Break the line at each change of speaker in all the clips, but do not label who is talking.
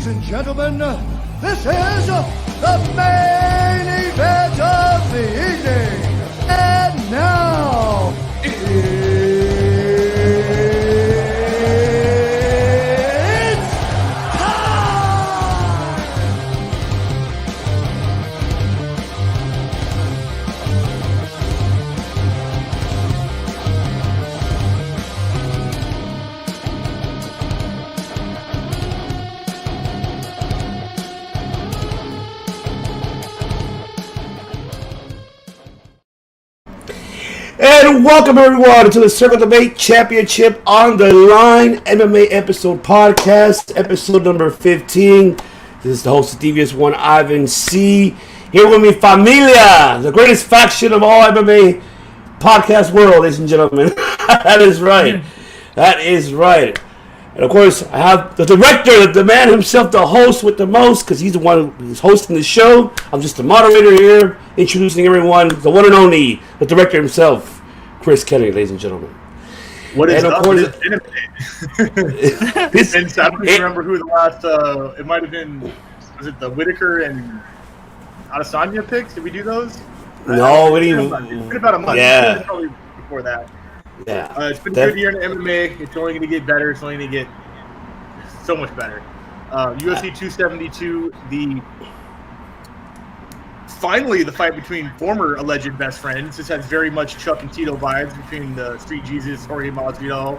Ladies and gentlemen, this is the main event of the evening. And now, it's
And welcome everyone to the Circle Debate Championship on the Line MMA episode podcast, episode number 15. This is the host of Devious One, Ivan C. Here with me, Familia, the greatest faction of all MMA podcast world, ladies and gentlemen. That is right. That is right. And of course, I have the director, the man himself, the host with the most, because he's the one who's hosting the show. I'm just the moderator here, introducing everyone, the one and only, the director himself, Chris Kennedy, ladies and gentlemen.
What is
and
up?
Of course,
and I don't remember who the last, it might have been, was it the Whitaker and Adesanya picks? Did we do those?
No, we didn't.
It's been about a month.
Yeah.
Probably before that.
Yeah.
It's been a good year in MMA. It's only going to get better. It's only going to get so much better. UFC 272, finally the fight between former alleged best friends. This has very much Chuck and Tito vibes between the Street Jesus, Jorge Majido,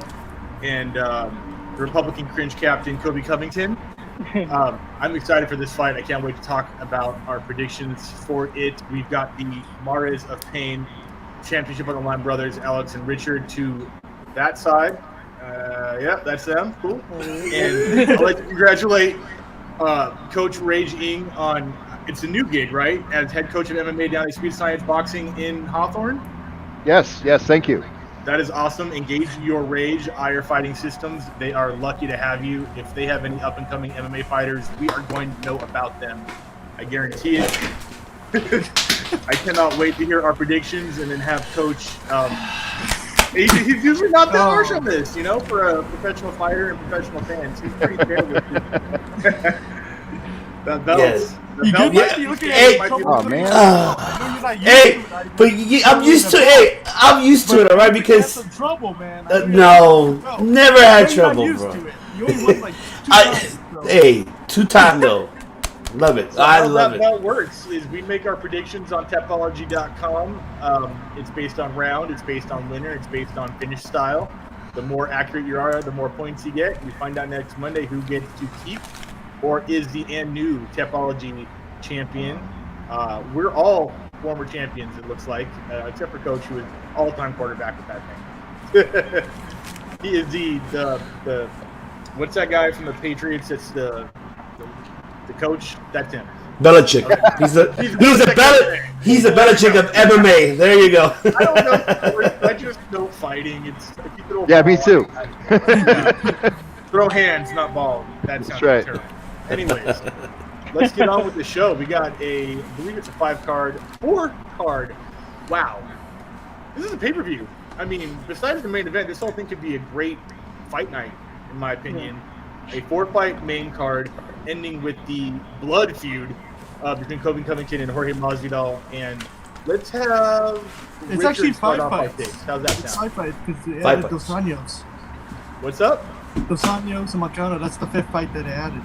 and the Republican cringe captain, Covington. I'm excited for this fight. I can't wait to talk about our predictions for it. We've got the Mares of Pain Championship on the Line brothers, Alex and Richard, to that side. Yeah, that's them. Cool. And I'd like to congratulate Coach Rage Ing on, it's a new gig, right? As head coach of MMA down at Speed Science Boxing in Hawthorne.
Yes, thank you.
That is awesome. Engage your rage, IR Fighting Systems. They are lucky to have you. If they have any up-and-coming MMA fighters, we are going to know about them. I guarantee it. I cannot wait to hear our predictions and then have Coach. He's usually not that harsh on this, you know, for a professional fighter and professional fans. He's pretty fair with it. The belts.
Yes.
The belt might be looking at it.
Oh man.
Hey, but I'm used to it. I'm used to it, all right? Because
some trouble, man.
no, never had trouble, bro.
You only won like 2 times, bro.
Hey, 2-time though. Love it.
So
I
how
love it.
that works is we make our predictions on Tapology.com. It's based on round, it's based on winner, it's based on finish style. The more accurate you are, the more points you get. We find out next Monday who gets to keep or is the new Tapology champion. We're all former champions, it looks like, except for Coach, who is all-time quarterback with that thing. He is the what's that guy from the Patriots? It's the coach. That's him.
Belichick. Okay. He's a Belichick of MMA. There you go.
I don't know sports, I just know fighting. It's if you throw
Yeah, me too.
Throw hands, not ball. That's
right.
Terrible. Anyways, let's get on with the show. We got I believe it's a 4 card. Wow. This is a pay-per-view. I mean, besides the main event, this whole thing could be a great fight night, in my opinion. A 4-fight main card ending with the blood feud between Covington and Jorge Masvidal. And let's have
It's
Richard
actually
start
5
off our
fights.
picks. How's that
It's
sound?
5 fights because they
Five
added
fights.
Dos Anjos.
What's up?
Dos Anjos and Makano, that's the 5th fight that they added.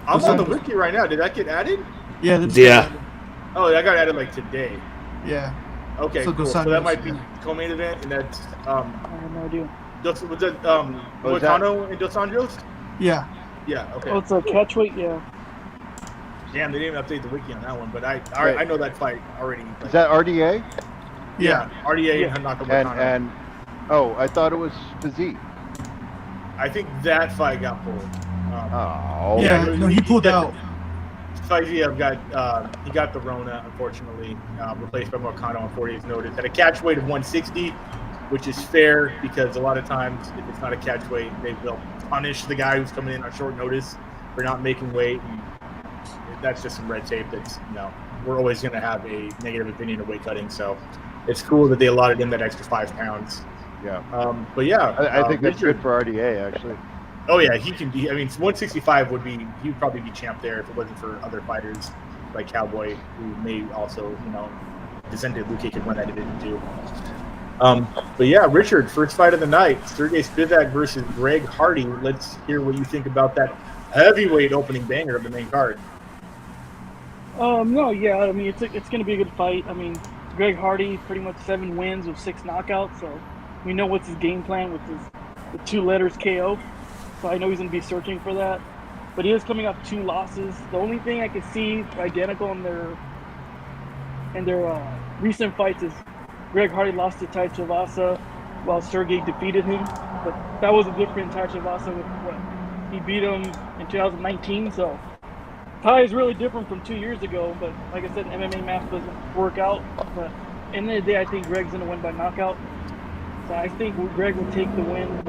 I'm
Dos
on the
Anjos.
wiki right now. Did that get added?
Yeah, that's
Yeah.
Oh, that got added like today.
Yeah.
Okay,
So
cool.
Dos
So that
Anjos,
might be
yeah.
co-main event, and that's
I have no idea.
was that
was that?
Moycano and Dos Anjos?
Yeah.
Yeah. Okay.
Oh, it's a catchweight, yeah.
Damn, they didn't even update the wiki on that one, but I
Wait.
know that fight already.
Is that RDA?
Yeah, RDA
Yeah.
and Henata
And
Moycano.
oh, I thought it was physique.
I think that fight got pulled.
Oh.
Yeah, no, he pulled out.
Spivak he got the Rona, unfortunately, replaced by Moycano on 4 days' notice at a catch weight of 160, which is fair because a lot of times if it's not a catch weight, they'll punish the guy who's coming in on short notice for not making weight. And that's just some red tape. That's we're always going to have a negative opinion of weight cutting. So it's cool that they allotted him that extra 5 pounds.
Yeah.
But yeah,
I think that's
Richard,
good for RDA actually.
Oh yeah, he can be. I mean, 165 would be. He would probably be champ there if it wasn't for other fighters like Cowboy, who may also, descended Luke could win that division too. But yeah, Richard, first fight of the night: Sergey Spivak versus Greg Hardy. Let's hear what you think about that heavyweight opening banger of the main card.
No, yeah, I mean, it's going to be a good fight. I mean, Greg Hardy, pretty much 7 wins with 6 knockouts, so we know what's his game plan with the 2 letters KO. So I know he's going to be searching for that. But he is coming off 2 losses. The only thing I can see identical in their recent fights is Greg Hardy lost to Tai Tuivasa while Sergey defeated him. But that was a different Tai Tuivasa with what he beat him in 2019, so Tai is really different from 2 years ago, but like I said, MMA math doesn't work out. But at the end of the day, I think Greg's going to win by knockout. So I think Greg will take the win.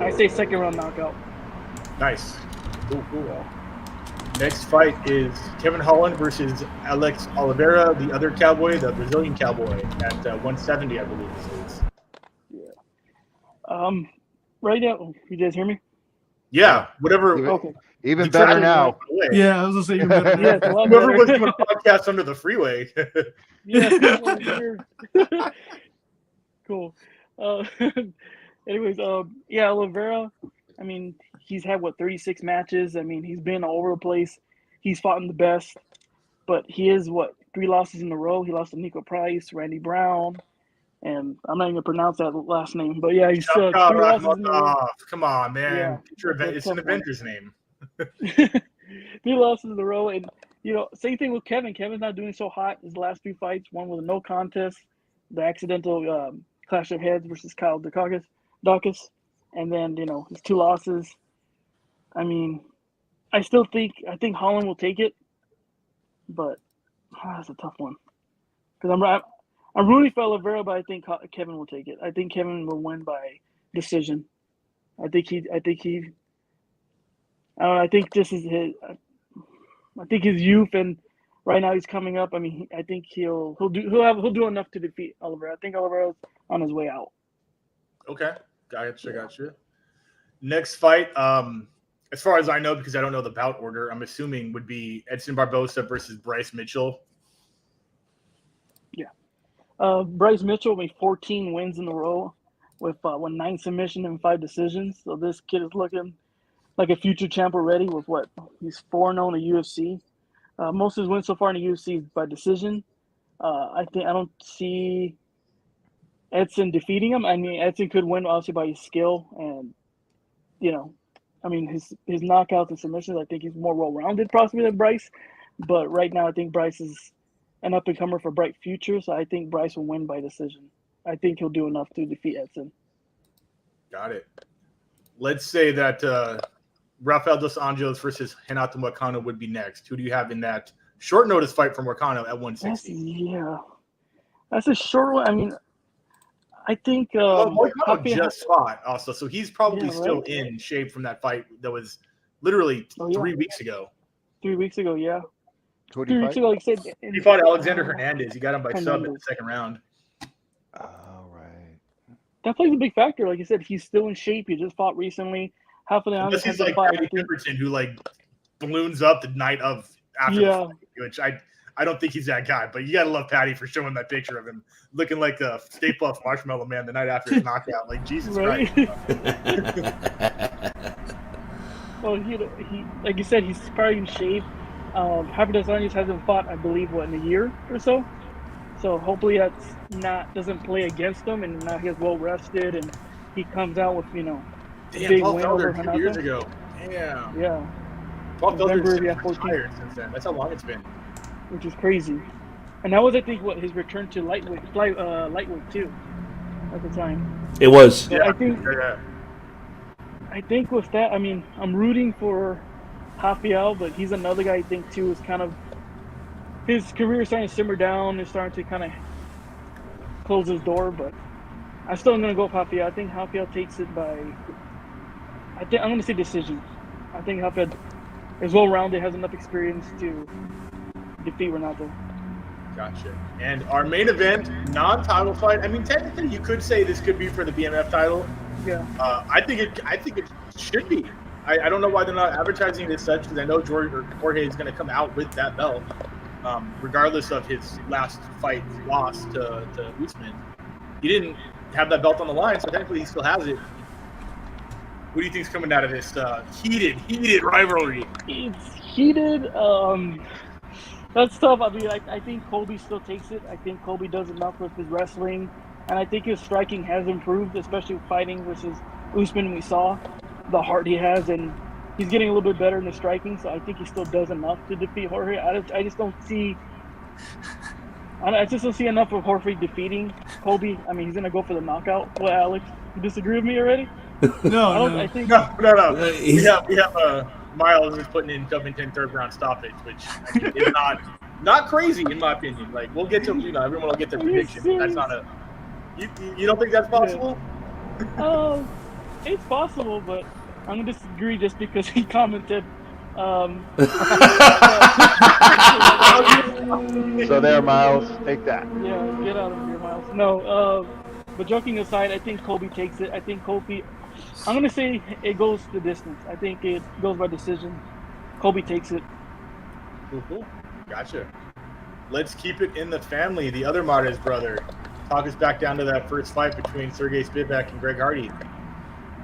I say second round knockout.
Nice. Cool. Next fight is Kevin Holland versus Alex Oliveira, the other Cowboy, the Brazilian Cowboy, at 170, I believe this is.
Yeah. Right now, you guys hear me?
Yeah, whatever.
Okay.
Even better now.
Yeah, I was gonna say even better.
Yeah, it's a lot
Whoever was
better.
doing a podcast under the freeway.
Yeah. Cool. Anyways, yeah, Oliveira, I mean, he's had, 36 matches? I mean, he's been all over the place. He's fought in the best, but he is, 3 losses in a row. He lost to Nico Price, Randy Brown, and I'm not even going to pronounce that last name, but yeah, he's 3 losses in a row.
Come on, man.
Yeah,
It's an Avengers name.
3 losses in a row, and, same thing with Kevin. Kevin's not doing so hot his last 2 fights. One was a no contest, the accidental clash of heads versus Kyle Dawkins, and then, his 2 losses. I mean, I think Holland will take it, but that's a tough one. Because I'm rooting for Oliveira, but I think Kevin will take it. I think Kevin will win by decision. I think this is his. I think his youth, and right now he's coming up. I mean, I think he'll do enough to defeat Oliveira. I think Oliveira's on his way out.
Okay, gotcha. Next fight, as far as I know, because I don't know the bout order, I'm assuming would be Edson Barbosa versus Bryce Mitchell.
Yeah, Bryce Mitchell made 14 wins in a row with 9 submissions and 5 decisions. So this kid is looking like a future champ already. With he's 4-0 in the UFC. Most of his wins so far in the UFC is by decision. I don't see Edson defeating him. I mean, Edson could win obviously by his skill and, I mean, his knockouts and submissions. I think he's more well-rounded possibly than Bryce. But right now, I think Bryce is an up-and-comer for bright future. So I think Bryce will win by decision. I think he'll do enough to defeat Edson.
Got it. Let's say that Rafael dos Angelos versus Henata Moycano would be next. Who do you have in that short notice fight from Moycano at 160?
That's a short one. I mean, I think
Moycano just fought also, so he's probably still in shape from that fight that was literally 3 weeks ago.
3 weeks ago, yeah.
3
weeks ago, like I said,
he fought Alexander Hernandez. He got him by sub in the second round.
All right.
That plays a big factor. Like you said, he's still in shape. He just fought recently. Half of the
Unless he's like Brady Pemberton, who balloons up the night of after the fight, which I don't think he's that guy. But you gotta love Patty for showing that picture of him looking like a Stay Puft Marshmallow Man the night after his knockout. Like Jesus Christ.
Well, he like you said, he's probably in shape. Rafael dos Anjos hasn't fought, I believe, in a year or so. So hopefully doesn't play against him, and now he's well rested, and he comes out with
Damn, Paul Felder 2 years ago. Damn.
Yeah.
Paul Felder's retired since then. That's how long it's been.
Which is crazy. And that was, I think, his return to lightweight too, at the time.
It was.
But I think with that, I mean, I'm rooting for Rafael, but he's another guy I think too is kind of his career is starting to simmer down. Is starting to kind of close his door, but I'm still going to go with Rafael. I think Rafael takes it by. I'm going to say decision. I think Rafael is well-rounded, has enough experience to defeat Renato.
Gotcha. And our main event, non-title fight. I mean, technically, you could say this could be for the BMF title.
Yeah.
I think it Should be. I don't know why they're not advertising it as such, because I know Jorge is going to come out with that belt, regardless of his last fight loss to Usman. He didn't have that belt on the line, so technically he still has it. What do you think's coming out of this heated rivalry?
It's heated. That's tough. I mean, I think Colby still takes it. I think Colby does enough with his wrestling, and I think his striking has improved, especially fighting versus Usman. We saw the heart he has, and he's getting a little bit better in the striking, so I think he still does enough to defeat Jorge. I just don't see enough of Jorge defeating Colby. I mean, he's going to go for the knockout. What, Alex? You disagree with me already?
No.
I think
No. We have Miles is putting in Covington third round stoppage, which is not crazy in my opinion. Like, we'll get to, everyone will get their prediction. That's not a. You don't think that's possible?
It's possible, but I'm gonna disagree just because he commented.
So there, Miles. Take that.
Yeah, get out of here, Miles. No, but joking aside, I think Colby takes it. I think Colby. I'm gonna say it goes the distance. I think it goes by decision. Colby takes it.
Cool. Gotcha. Let's keep it in the family. The other Martes brother. Talk us back down to that first fight between Sergey Spivak and Greg Hardy.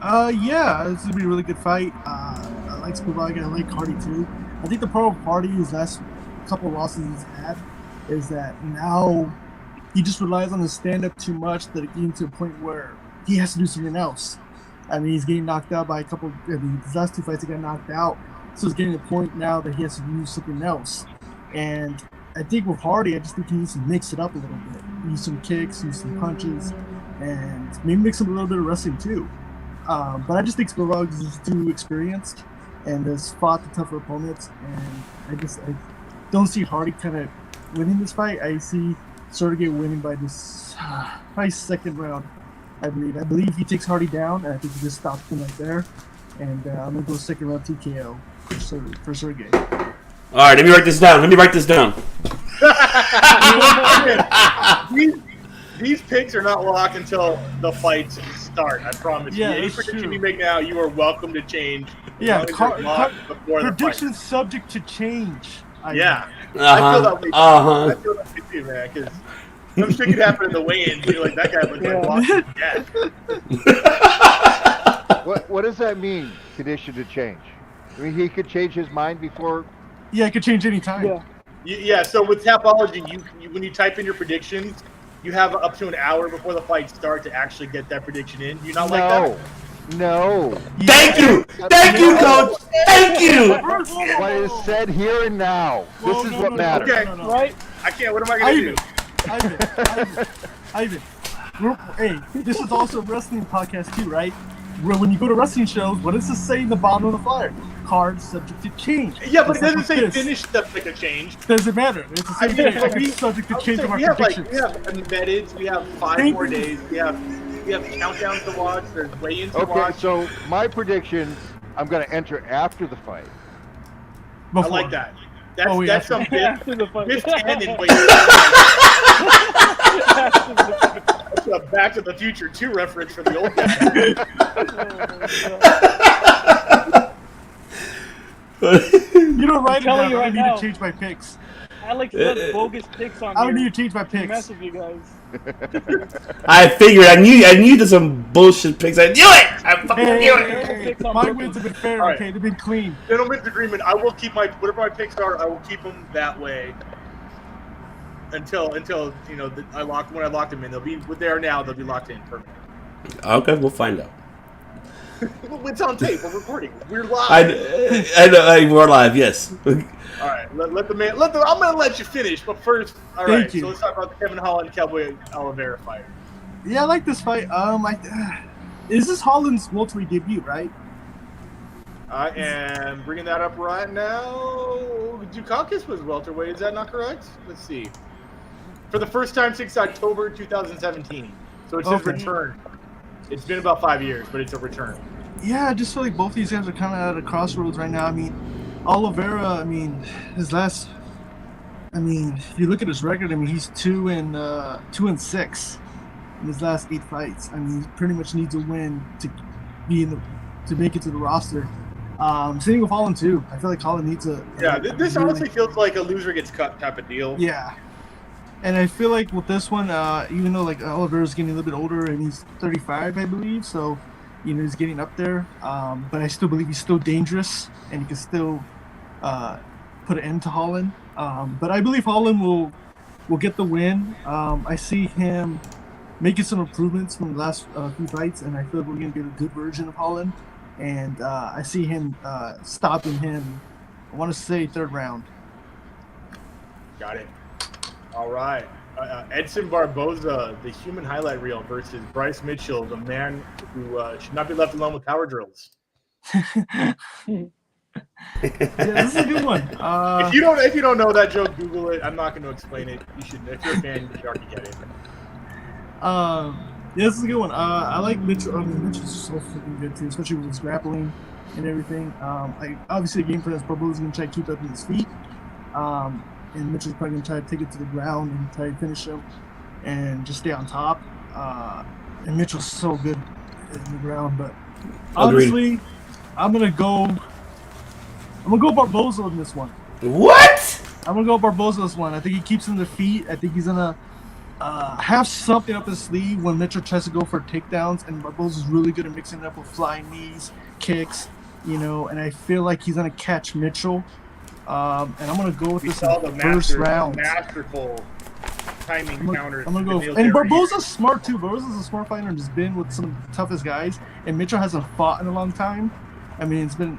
Yeah, this is gonna be a really good fight. I like Spivak and I like Hardy too. I think the problem with Hardy is last couple of losses he's had is that now he just relies on his stand-up too much that it getting to a point where he has to do something else. I mean, he's getting knocked out by his last two fights he got knocked out. So it's getting to the point now that he has to do something else. And I think with Hardy, I just think he needs to mix it up a little bit. He needs some kicks, he needs some punches, and maybe mix up a little bit of wrestling too. But I just think Spivak is too experienced and has fought the tougher opponents. And I don't see Hardy kind of winning this fight. I see Sergey winning by this probably second round. I believe he takes Hardy down, and I think he just stops him right there. And I'm going to go second round TKO for Sergey.
All right, let me write this down.
These picks are not locked until the fights start. I promise you. Any prediction you make now, you are welcome to change.
Yeah, predictions subject to change.
I feel that way. I feel that way too, man. Because some shit could happen in the weigh-ins. You're like, that guy looks like Boston.
What does that mean? Condition to change. I mean, he could change his mind before.
Yeah, it could change any time.
Yeah. So with Tapology, you when you type in your predictions, you have up to an hour before the fight starts to actually get that prediction in. Do you not like that?
No.
Thank you, Coach. Thank you.
What is said here and now. This is what matters.
Okay,
right?
I can't. What am I going to do?
Ivan. Hey, this is also a wrestling podcast too, right? Where when you go to wrestling shows, what does this say in the bottom of the flyer? Cards subject to change.
Yeah, but it doesn't say finish subject to change.
Doesn't matter. It's the same thing. It's subject to change of our predictions.
We have embedded. We have 5 more days. We have countdowns to watch. There's weigh-ins to watch.
Okay, so my predictions, I'm going to enter after the fight.
I like that. That's some Biff 10 and weigh-ins. That's a Back to the Future 2 reference for the old guy.
You don't write it down. I don't need to change my picks.
Alex does bogus picks on
I don't need to change my picks.
Mess with you guys.
I figured. I knew there's some bullshit picks. I knew it. I fucking knew it.
My wins have been fair.
Right.
Okay, they've been clean.
Gentlemen's agreement. I will keep whatever my picks are. I will keep them that way until I lock them in. They'll be what they are now. They'll be locked in permanently.
Okay, we'll find out.
It's on tape. We're recording. We're live.
I know. We're live. Yes.
All right. Let the man. I'm gonna let you finish, but first, all right.
Thank you.
So let's talk about the Kevin Holland Cowboy Oliveira fight.
Yeah, I like this fight. Is this Holland's welterweight debut, right?
I am bringing that up right now. Dukakis was welterweight. Is that not correct? Let's see. For the first time since October 2017. So it's his return. It's been about 5 years, but it's a return.
Yeah, I just feel like both these guys are kind of at a crossroads right now. I mean, Oliveira, if you look at his record, he's 2-6 in his last 8 fights. He pretty much needs a win to to make it to the roster. Same with Holland too. I feel like Holland needs a
This honestly feels like a loser gets cut type of deal.
Yeah. And I feel like with this one, even though like Oliveira's getting a little bit older and he's 35, I believe, so he's getting up there. But I still believe he's still dangerous and he can still put an end to Holland. But I believe Holland will get the win. I see him making some improvements from the last few fights, and I feel like we're going to get a good version of Holland. And I see him stopping him, I want to say 3rd round.
Got it. All right. Edson Barbosa, the human highlight reel, versus Bryce Mitchell, the man who should not be left alone with power drills.
Yeah, this is a good one.
If you don't know that joke, Google it. I'm not going to explain it. You should. If you're a fan, you should already get it.
Yeah, this is a good one. I like Mitchell. I mean, Mitchell's so freaking good too, especially with his grappling and everything. Obviously, a game for this, Barbosa's going to try to keep up with his feet. And Mitchell's probably going to try to take it to the ground and try to finish him and just stay on top. And Mitchell's so good in the ground. But honestly, I'm going to go Barbosa in this one.
What?
I'm going to go Barbosa this one. I think he keeps him to feet. I think he's going to have something up his sleeve when Mitchell tries to go for takedowns. And Barbosa's really good at mixing it up with flying knees, kicks, and I feel like he's going to catch Mitchell. And I'm going to go with this in the first round.
Masterful timing counters.
I'm going to go. And Barbosa's smart, too. Barbosa's a smart fighter and has been with some of the toughest guys. And Mitchell hasn't fought in a long time. I mean, it's been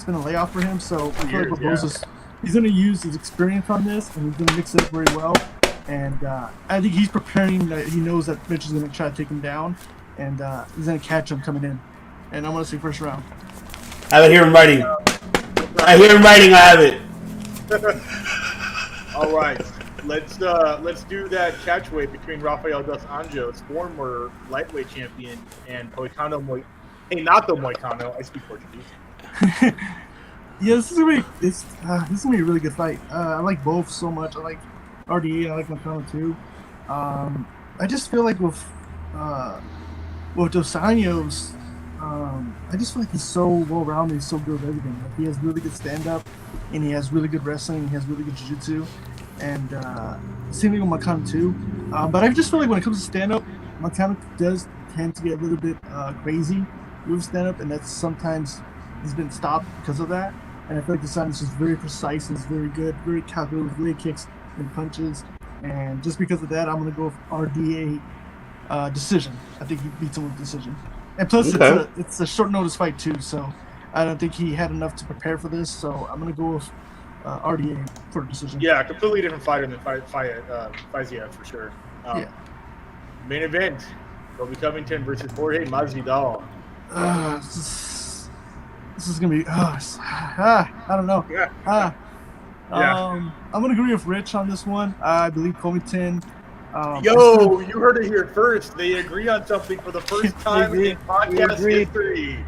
a layoff for him. So I feel like Barbosa's, he's going to use his experience on this, and he's going to mix it up very well. And I think he's preparing. He knows that Mitchell's going to try to take him down. And he's going to catch him coming in. And I'm going to say first round.
I hear him writing. I hear him writing. I have it.
All right, let's do that catchweight between Rafael dos Anjos, former lightweight champion, and Moycano Henata Moycano. I speak Portuguese.
Yeah, this is gonna be a really good fight. I like both so much. I like RDA. I like Makano too. I just feel like with dos Anjos, I just feel like he's so well-rounded. He's so good at everything. Like, he has really good stand-up, and he has really good wrestling. He has really good jiu-jitsu, and same thing with Makano too. But I just feel like when it comes to stand-up, Makano does tend to get a little bit crazy with stand-up, and that's sometimes he's been stopped because of that. And I feel like the Santos is very precise and is very good, very calculated with leg kicks and punches. And just because of that, I'm going to go with RDA decision. I think he beats him with decision. And plus, it's a short notice fight too, so I don't think he had enough to prepare for this. So I'm going to go with RDA for a decision.
Yeah, completely different fighter than Fiziev for sure. Main event: Covington versus Jorge Majido.
This is gonna be. I don't know. I'm gonna agree with Rich on this one. I believe Covington.
You heard it here first. They agree on something for the first time in podcast history.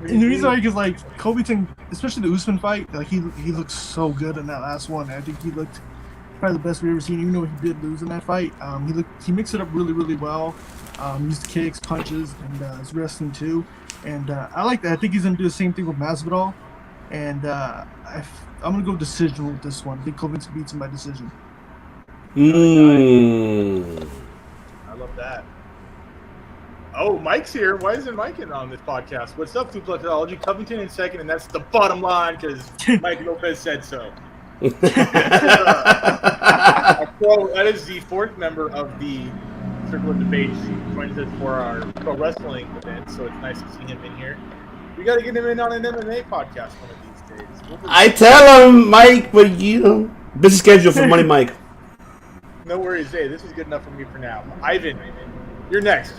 And the reason why is like Covington, especially the Usman fight, like he looked so good in that last one. I think he looked probably the best we've ever seen, even though he did lose in that fight. He mixed it up really, really well. Used kicks, punches, and his wrestling too. And I like that. I think he's going to do the same thing with Masvidal. And I'm going to go decision with this one. I think Covington beats him by decision.
I love that. Oh, Mike's here. Why isn't Mike in on this podcast? What's up, Flexology? Covington in second, and that's the bottom line because Mike Lopez said so. That is the fourth member of the Circle of Debates. He joins us for our pro wrestling event, so it's nice to see him in here. We got to get him in on an MMA podcast one of these days.
I tell him, Mike, but busy schedule for Money Mike.
No worries. Hey, this is good enough for me for now. Ivan, you're next.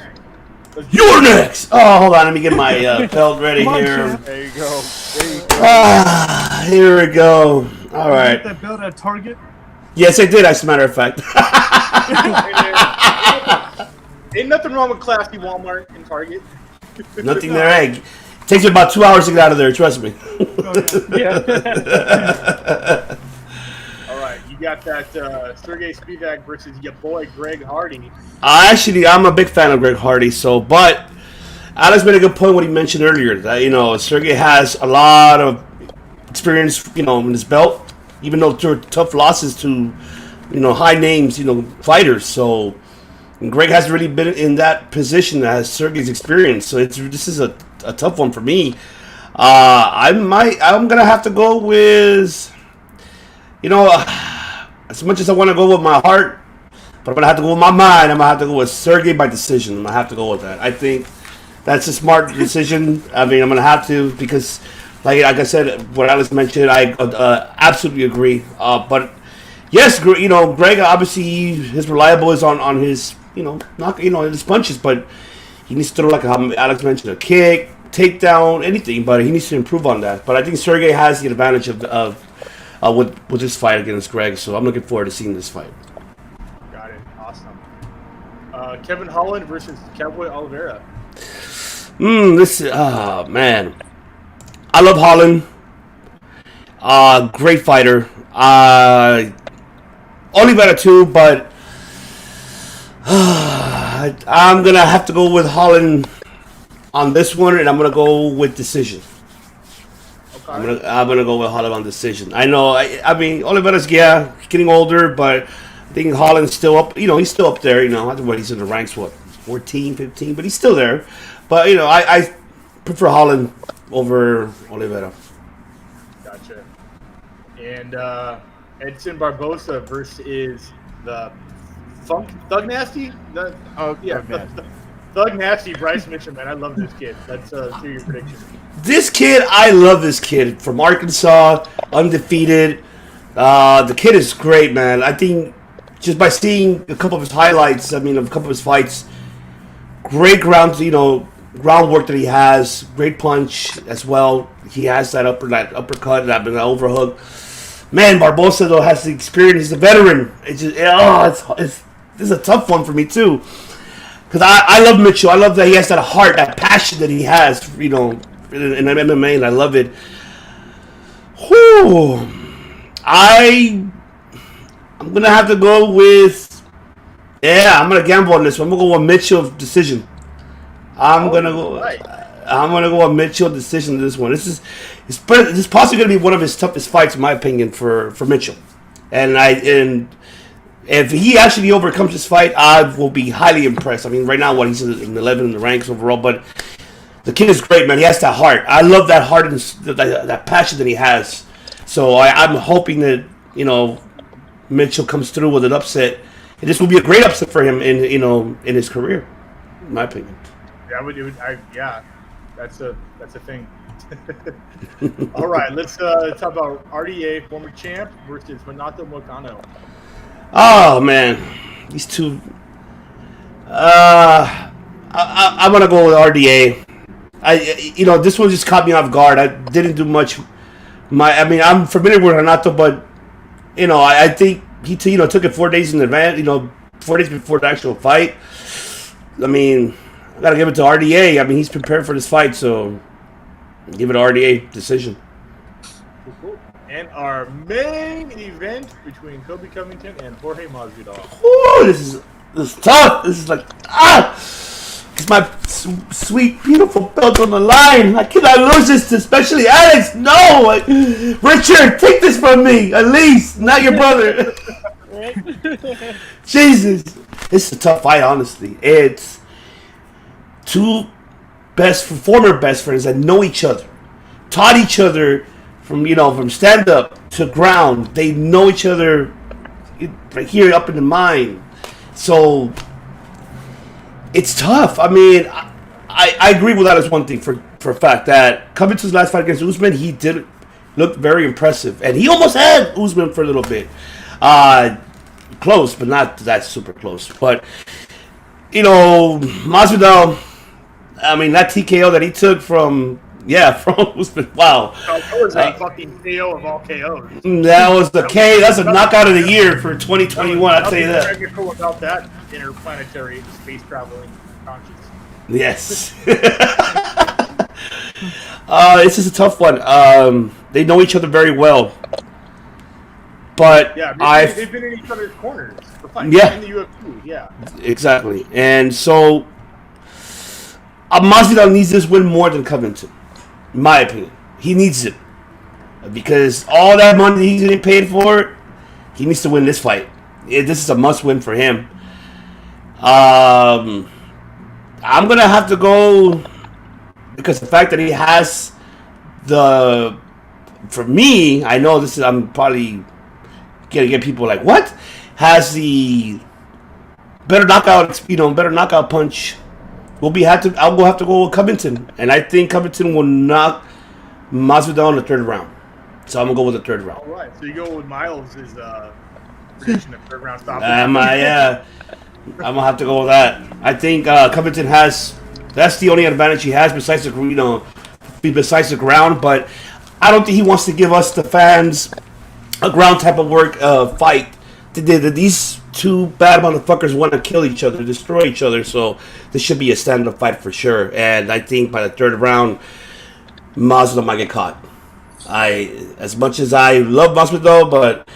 You're next! Oh, hold on. Let me get my belt ready here.
There you go.
Here we go. All right.
Get that belt at Target?
Yes, I did, as a matter of fact.
Ain't nothing wrong with classy Walmart and Target.
Nothing there, egg. It takes me about 2 hours to get out of there, trust me.
All right, you got that Sergey Spivak versus your boy Greg Hardy.
Actually, I'm a big fan of Greg Hardy, but Alex made a good point when he mentioned earlier that Sergey has a lot of experience in his belt, even though through tough losses to high names fighters. So Greg hasn't really been in that position that has Sergey's experience. So this is a tough one for me. I'm gonna have to go with as much as I want to go with my heart, but I'm gonna have to go with my mind. I'm gonna have to go with Sergey by decision. I'm gonna have to go with that. I think that's a smart decision. I mean, I'm gonna have to because, like I said, what Alex mentioned, I absolutely agree. But yes, Greg obviously his reliable is on his his punches, but he needs to throw, like how Alex mentioned, a kick, takedown, anything. But he needs to improve on that. But I think Sergey has the advantage of with this fight against Greg. So I'm looking forward to seeing this fight.
Got it. Awesome. Kevin Holland versus Cowboy Oliveira.
Man, I love Holland. Great fighter. Oliveira too, but I'm gonna have to go with Holland on this one, and I'm gonna go with decision. Okay. I'm gonna go with Holland on decision. I know. I mean, Oliveira's getting older, but I think Holland's still up. He's still up there. I don't know what he's in the ranks. 14, 15, but he's still there. But I prefer Holland over Oliveira.
Gotcha. And Edson Barbosa versus the Thug Nasty.
Thug Nasty.
Thug Nasty Bryce Mitchell, man. I love this kid. Let's do your prediction.
This kid, I love this kid from Arkansas, undefeated. The kid is great, man. I think just by seeing a couple of his highlights, a couple of his fights, great groundwork that he has, great punch as well. He has that uppercut, that overhook. Man, Barbosa though has the experience. He's a veteran. It's just this is a tough one for me too, because I love Mitchell. I love that he has that heart, that passion that he has, in MMA, and I love it. Whew. I'm gonna have to go with. Yeah, I'm gonna gamble on this one. I'm gonna go with Mitchell decision. I'm gonna go with Mitchell decision to this one. This is possibly gonna be one of his toughest fights, in my opinion, for Mitchell. And if he actually overcomes this fight, I will be highly impressed. I mean, right now, he's in 11 in the ranks overall, but the kid is great, man. He has that heart. I love that heart and that passion that he has. So I'm hoping that Mitchell comes through with an upset. And this will be a great upset for him in his career, in my opinion.
Yeah, that's a thing. All right, let's talk about RDA former champ versus Henata Moycano.
Oh man, these two. I'm gonna go with RDA. This one just caught me off guard. I didn't do much. I'm familiar with Henata, but I think he took it 4 days in advance. 4 days before the actual fight. I gotta give it to RDA. He's prepared for this fight, so give it to RDA decision.
Cool. And our main event between Covington and Jorge Majido.
Ooh, this is tough. This is like it's my sweet, beautiful belt on the line. I cannot lose this, especially Alex. No, Richard, take this from me. At least, not your brother. Jesus, this is a tough fight. Honestly, it's two former best friends that know each other, taught each other from stand up to ground. They know each other right here up in the mind. So it's tough. I agree with that as one thing for a fact that Covington's last fight against Usman, he did look very impressive, and he almost had Usman for a little bit. Close, but not that super close. But Majido, that TKO that he took from Usman, wow.
That was a fucking KO of all KOs.
That was the K. That's a knockout of the year for 2021. I'll tell you that.
Nothing technical about that interplanetary space traveling conscious.
Yes. This is a tough one. They know each other very well. But
yeah, they've been in each other's corners for fights.
Yeah.
In the UFC, yeah.
Exactly. And so Majido needs this win more than Covington, in my opinion. He needs it because all that money he's getting paid for, he needs to win this fight. This is a must-win for him. I'm gonna have to go because the fact that he has the. For me, I know this is. I'm probably gonna get people like, what? Has the better knockout, better knockout punch. I'll have to go with Covington, and I think Covington will knock Majido in the third round. So I'm gonna go with the third round.
All right, so you go with Miles' prediction of third round stoppage.
Yeah, I'm gonna have to go with that. I think Covington that's the only advantage he has besides the ground, but I don't think he wants to give us the fans a ground type of work fight. These two bad motherfuckers want to kill each other, destroy each other, so this should be a stand-up fight for sure. And I think by the third round, Majido might get caught. As much as I love Majido, but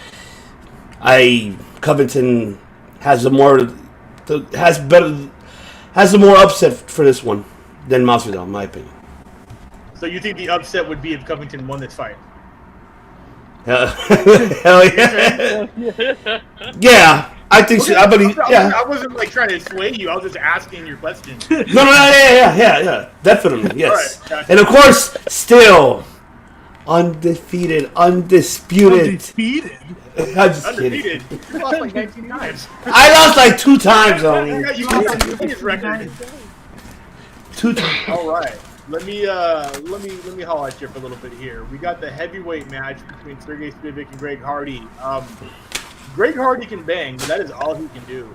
Covington has the more upset for this one than Majido, in my opinion.
So you think the upset would be if Covington won this fight?
Hell yeah. Yeah, I think so. I believe. Yeah.
I wasn't like trying to sway you. I was just asking your question.
No, yeah, definitely, yes.
All right, gotcha.
And of course, still undefeated, undisputed. I'm just
Undefeated.
kidding.
You lost like 19 times.
I lost like 2 times only.
Yeah, you got his record.
2 times.
All right. Let me highlight here for a little bit here. We got the heavyweight match between Sergey Spivak and Greg Hardy. Greg Hardy can bang, but that is all he can do.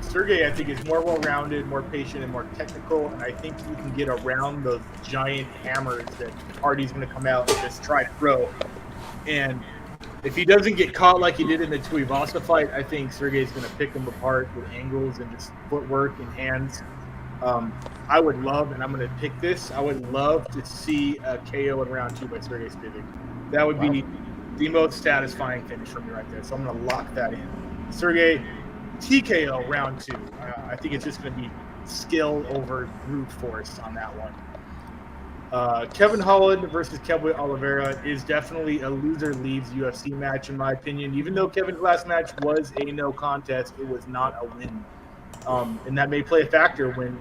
Sergey, I think, is more well-rounded, more patient, and more technical, and I think he can get around those giant hammers that Hardy's going to come out and just try to throw. And if he doesn't get caught like he did in the Tuivasa fight, I think Sergey's going to pick him apart with angles and just footwork and hands. I would love, and I'm going to pick this, I would love to see a KO in round 2 by Sergey Spivak. That would be the most satisfying finish for me right there. So I'm going to lock that in. Sergey, TKO round 2. I think it's just going to be skill over brute force on that one. Kevin Holland versus Cowboy Oliveira is definitely a loser leaves UFC match in my opinion. Even though Kevin's last match was a no contest, it was not a win. And that may play a factor when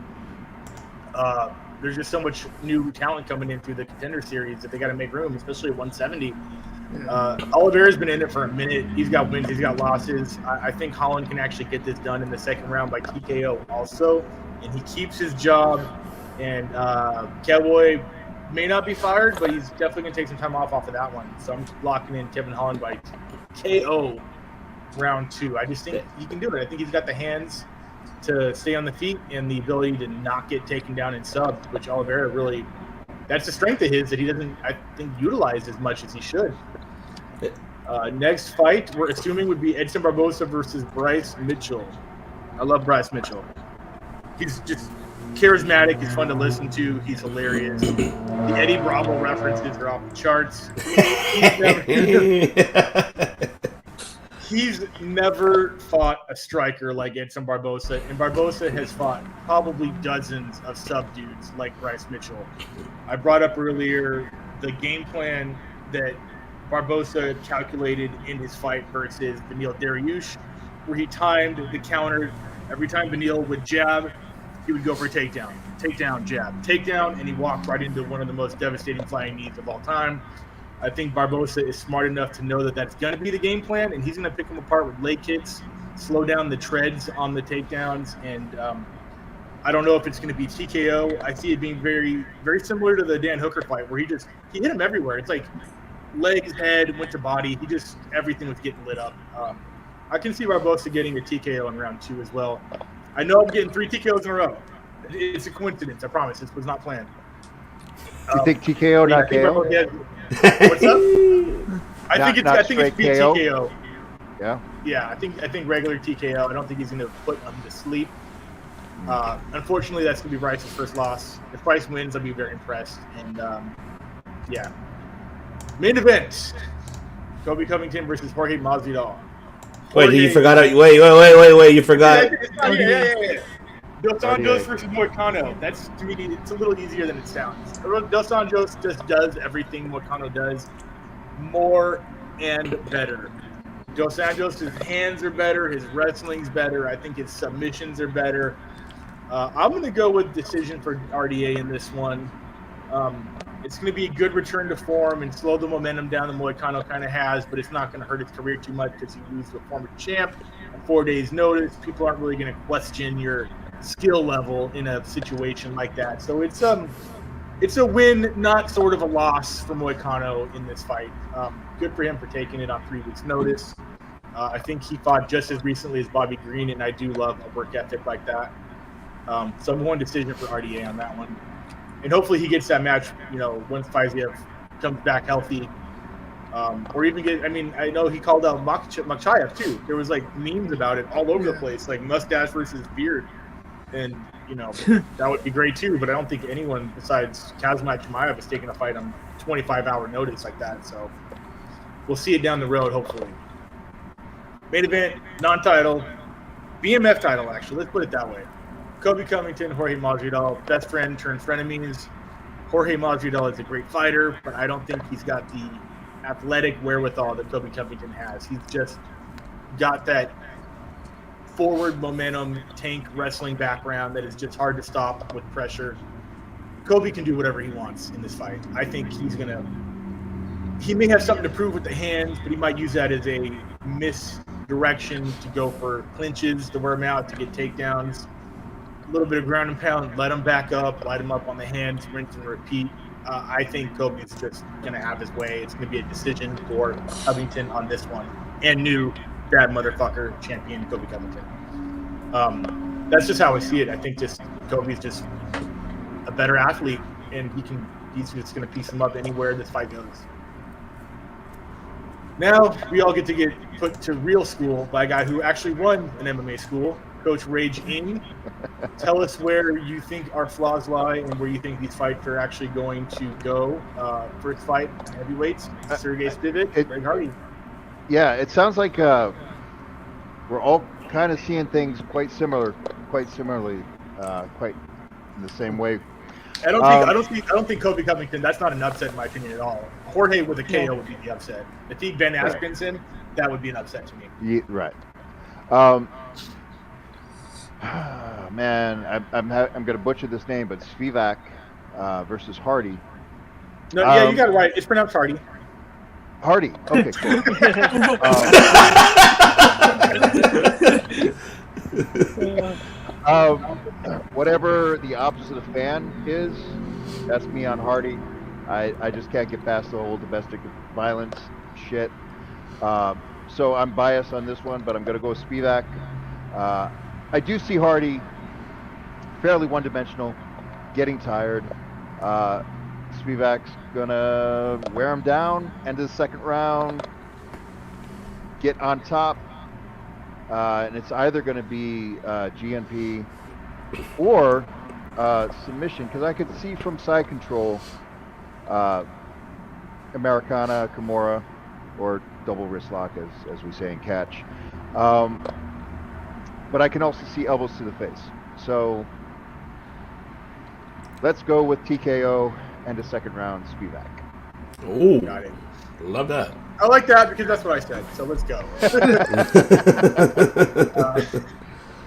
there's just so much new talent coming in through the Contender Series that they got to make room, especially at 170. Oliveira's been in it for a minute. He's got wins, he's got losses. I think Holland can actually get this done in the second round by TKO also, and he keeps his job. And Cowboy may not be fired, but he's definitely going to take some time off of that one. So I'm locking in Kevin Holland by KO round 2. I just think he can do it. I think he's got the hands to stay on the feet and the ability to not get taken down in subs, which Oliveira really, that's the strength of his that he doesn't, I think, utilize as much as he should. Next fight, we're assuming, would be Edson Barbosa versus Bryce Mitchell. I love Bryce Mitchell. He's just charismatic. He's fun to listen to. He's hilarious. The Eddie Bravo references are off the charts. He's never fought a striker like Edson Barbosa, and Barbosa has fought probably dozens of sub-dudes like Bryce Mitchell. I brought up earlier the game plan that Barbosa calculated in his fight versus Beneil Dariush, where he timed the counter. Every time Beneil would jab, he would go for a takedown. Takedown, jab, takedown, and he walked right into one of the most devastating flying knees of all time. I think Barbosa is smart enough to know that that's going to be the game plan, and he's going to pick him apart with leg kicks, slow down the treads on the takedowns, and I don't know if it's going to be TKO. I see it being very, very similar to the Dan Hooker fight, where he hit him everywhere. It's like legs, head, went to body. Everything was getting lit up. I can see Barbosa getting a TKO in round 2 as well. I know I'm getting 3 TKOs in a row. It's a coincidence, I promise. This was not planned.
You think TKO, not KO?
What's up? I think it's TKO.
Yeah.
Yeah, I think regular TKO. I don't think he's going to put him to sleep. Unfortunately, that's going to be Bryce's first loss. If Bryce wins, I'll be very impressed. And yeah, main event: Kobe Covington versus Jorge Masvidal.
Wait, you forgot. Wait! You forgot.
Yeah. Dos Anjos
RDA.
versus Moycano. That's, to me, it's a little easier than it sounds. Dos Anjos just does everything Moycano does more and better. Dos Anjos, his hands are better, his wrestling's better. I think his submissions are better. I'm going to go with decision for RDA in this one. It's going to be a good return to form and slow the momentum down that Moycano kind of has, but it's not going to hurt his career too much because he loses to a former champ at 4 days' notice. People aren't really going to question your skill level in a situation like that. So it's a win, not sort of a loss for Moycano in this fight. Good for him for taking it on 3 weeks' notice. I think he fought just as recently as Bobby Green, and I do love a work ethic like that. So I'm going decision for RDA on that one. And hopefully he gets that match, once Fiziev comes back healthy. Or even I know he called out Makhachev too. There was like memes about it all over the place, like mustache versus beard. And, that would be great too, but I don't think anyone besides Kazmat Chimaev is taking a fight on 25-hour notice like that. So we'll see it down the road, hopefully. Main event, non-title, BMF title, actually. Let's put it that way. Kobe Covington, Jorge Masvidal, best friend turned frenemies. Jorge Masvidal is a great fighter, but I don't think he's got the athletic wherewithal that Kobe Covington has. He's just got that forward momentum, tank wrestling background that is just hard to stop with pressure. Kobe can do whatever he wants in this fight. I think he may have something to prove with the hands, but he might use that as a misdirection to go for clinches, to wear him out, to get takedowns. A little bit of ground and pound, let him back up, light him up on the hands, rinse and repeat. I think Kobe's just going to have his way. It's going to be a decision for Covington on this one. And new bad motherfucker champion Kobe Covington. That's just how I see it. I think just Kobe's just a better athlete, and he's just going to piece him up anywhere this fight goes. Now we all get put to real school by a guy who actually won an MMA school, Coach Rage Ing. Tell us where you think our flaws lie and where you think these fights are actually going to go. First fight, heavyweights, Sergey Spivak, Greg Hardy.
Yeah, it sounds like we're all kind of seeing things quite similarly, quite in the same way.
I don't think Kobe Covington. That's not an upset in my opinion at all. Jorge with a KO would be the upset. If he Ben Askrenson, that would be an upset to me.
Yeah, right. Man, I'm going to butcher this name, but Spivak versus Hardy.
No, yeah, you got it right. It's pronounced Hardy.
Hardy. Okay, cool. Whatever the opposite of fan is, that's me on Hardy. I just can't get past the whole domestic violence shit. So I'm biased on this one, but I'm going to go with Spivak. I do see Hardy fairly one-dimensional, getting tired. Spivak's gonna wear him down, end of the second round, get on top, and it's either going to be GNP or submission, because I could see from side control Americana, Kimura, or double wrist lock, as we say in catch. But I can also see elbows to the face. So let's go with TKO and a second round Spivak.
Oh,
got it.
Love that.
I like that because that's what I said. So let's go.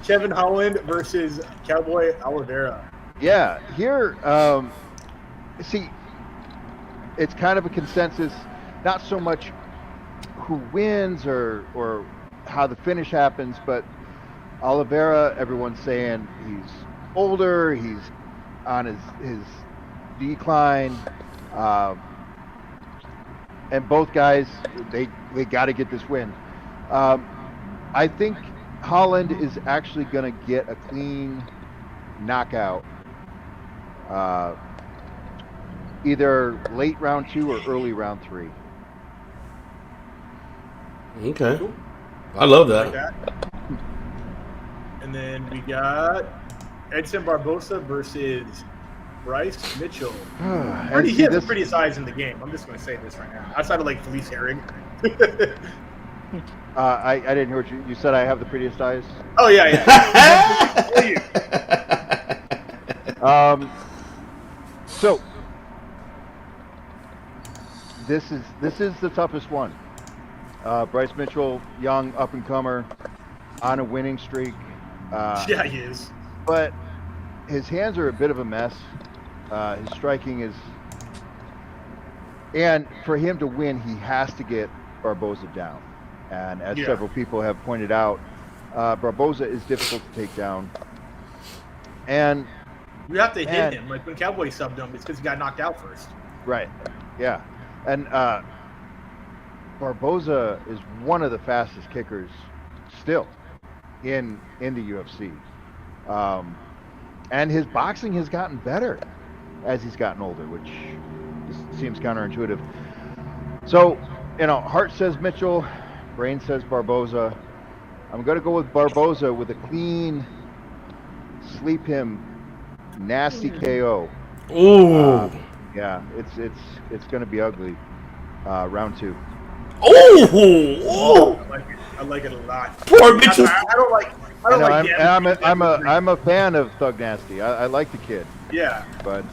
Kevin Holland versus Cowboy Oliveira.
Yeah, here, see, it's kind of a consensus, not so much who wins or how the finish happens, but Oliveira, everyone's saying he's older, he's on his decline, and both guys, they got to get this win. I think Holland is actually going to get a clean knockout, either late round 2 or early round 3.
Okay. I love
Like
that.
that. And then we got Edson Barbosa versus Bryce Mitchell. He has the prettiest eyes in the game. I'm just going to say this right now. Outside of like Felice Herring.
I didn't hear what you said. I have the prettiest eyes.
Oh yeah.
So this is the toughest one. Bryce Mitchell, young up and comer, on a winning streak.
Yeah, he is.
But his hands are a bit of a mess. His striking is, and for him to win, he has to get Barbosa down. And as several people have pointed out, Barbosa is difficult to take down. And
you have to hit him. Like when Cowboy subbed him, it's because he got knocked out first.
Right. Yeah. And Barbosa is one of the fastest kickers still in the UFC. And his boxing has gotten better as he's gotten older, which seems counterintuitive. So, heart says Mitchell, brain says Barbosa. I'm going to go with Barbosa with a clean, sleep him, nasty KO.
Ooh.
Yeah, it's going to be ugly. Round 2.
Oh.
I like it a lot.
Poor Mitchell.
I don't like.
I'm a fan of Thug Nasty. I like the kid.
Yeah.
But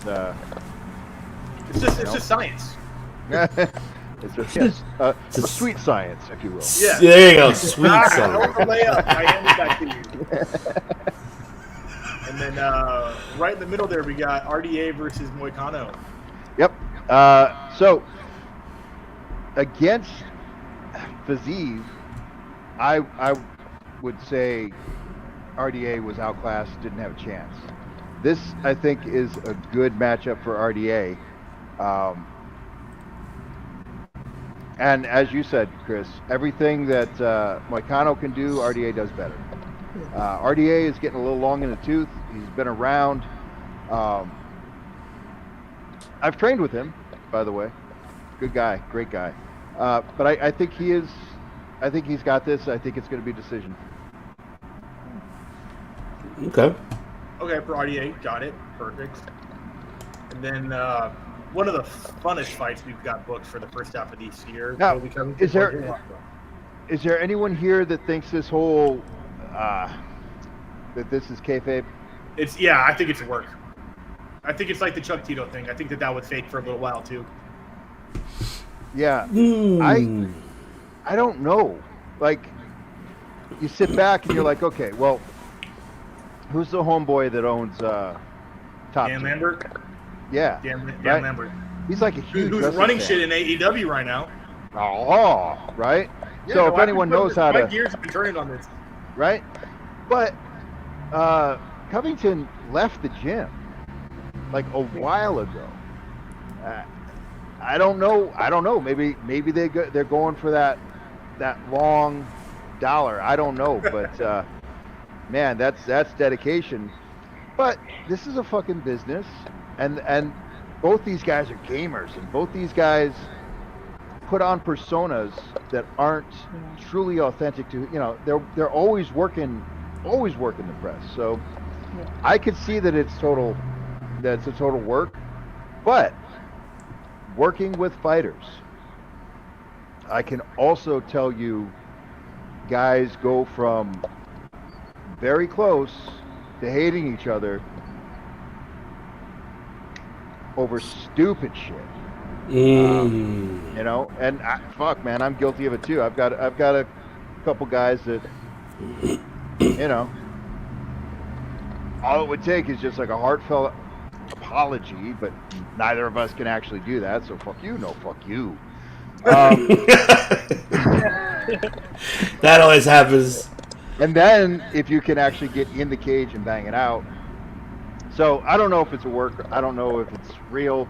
it's just science.
it's a sweet science, if you will.
Yeah.
There you go, sweet science.
I handed that to you. And then right in the middle there, we got RDA versus Moycano.
Yep. So against Fazeev, I would say RDA was outclassed, didn't have a chance. This, I think, is a good matchup for RDA. And as you said, Chris, everything that Moycano can do, RDA does better. RDA is getting a little long in the tooth. He's been around. I've trained with him, by the way. Good guy, great guy. But I think he is. I think he's got this. I think it's going to be a decision.
Okay.
Okay, for RDA, got it. Perfect. And then one of the funnest fights we've got booked for the first half of this year.
Now, is there anyone here that thinks this whole that this is kayfabe?
I think it's work. I think it's like the Chuck Tito thing. I think that was fake for a little while too.
Yeah, I don't know. Like, you sit back and you're like, okay, well, who's the homeboy that owns Top
Dan
Team?
Lambert?
Yeah.
Dan
right?
Lambert.
He's like a huge
who's running shit in AEW right now.
Oh, right?
Yeah,
so if anyone knows how to...
My gears have been turning on this.
Right? But Covington left the gym like a while ago. I don't know. Maybe they're going for that long dollar. I don't know, but man, that's dedication. But this is a fucking business, and both these guys are gamers, and both these guys put on personas that aren't truly authentic to, they're always working the press. So I could see that it's a total work, but working with fighters, I can also tell you guys go from very close to hating each other over stupid shit. And fuck, man, I'm guilty of it too. I've got a couple guys that, all it would take is just like a heartfelt apology, but neither of us can actually do that. So fuck you, no fuck you.
That always happens.
And then if you can actually get in the cage and bang it out. So I don't know if it's a work. I don't know if it's real.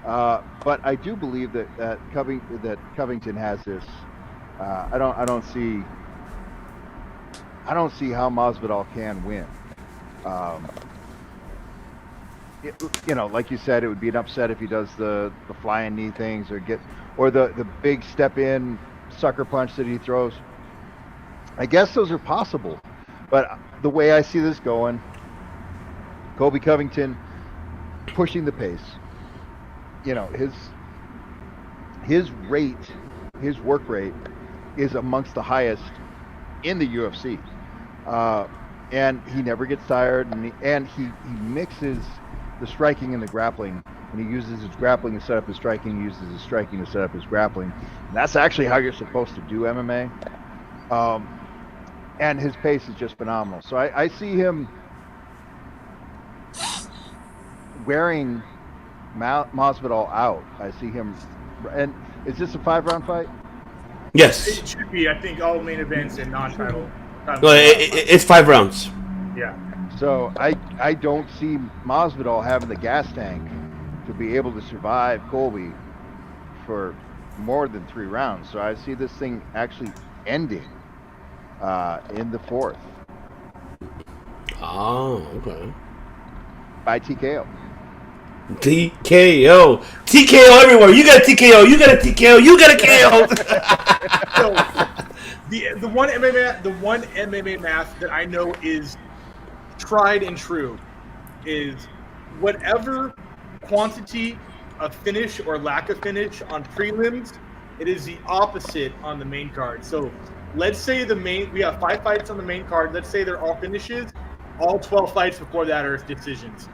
But I do believe that Covington has this. I don't see how Masvidal can win. Like you said, it would be an upset if he does the flying knee things or the big step in sucker punch that he throws. I guess those are possible, but the way I see this going, Colby Covington pushing the pace. His work rate is amongst the highest in the UFC, and he never gets tired, and he mixes the striking and the grappling, and he uses his grappling to set up his striking. He uses his striking to set up his grappling. And that's actually how you're supposed to do MMA. And his pace is just phenomenal. So I see him wearing Masvidal out. I see him. And is this a 5-round fight?
Yes.
It should be. I think all main events and non-title.
Well, it's 5 rounds.
Yeah.
So I don't see Masvidal having the gas tank to be able to survive Colby for more than 3 rounds. So I see this thing actually ending in the 4th.
Oh, okay.
By TKO.
TKO everywhere. You got a TKO. You got a TKO. You got a KO.
So, the one MMA math that I know is tried and true is whatever quantity of finish or lack of finish on prelims, it is the opposite on the main card. So let's say we have 5 fights on the main card. Let's say they're all finishes. All 12 fights before that are decisions.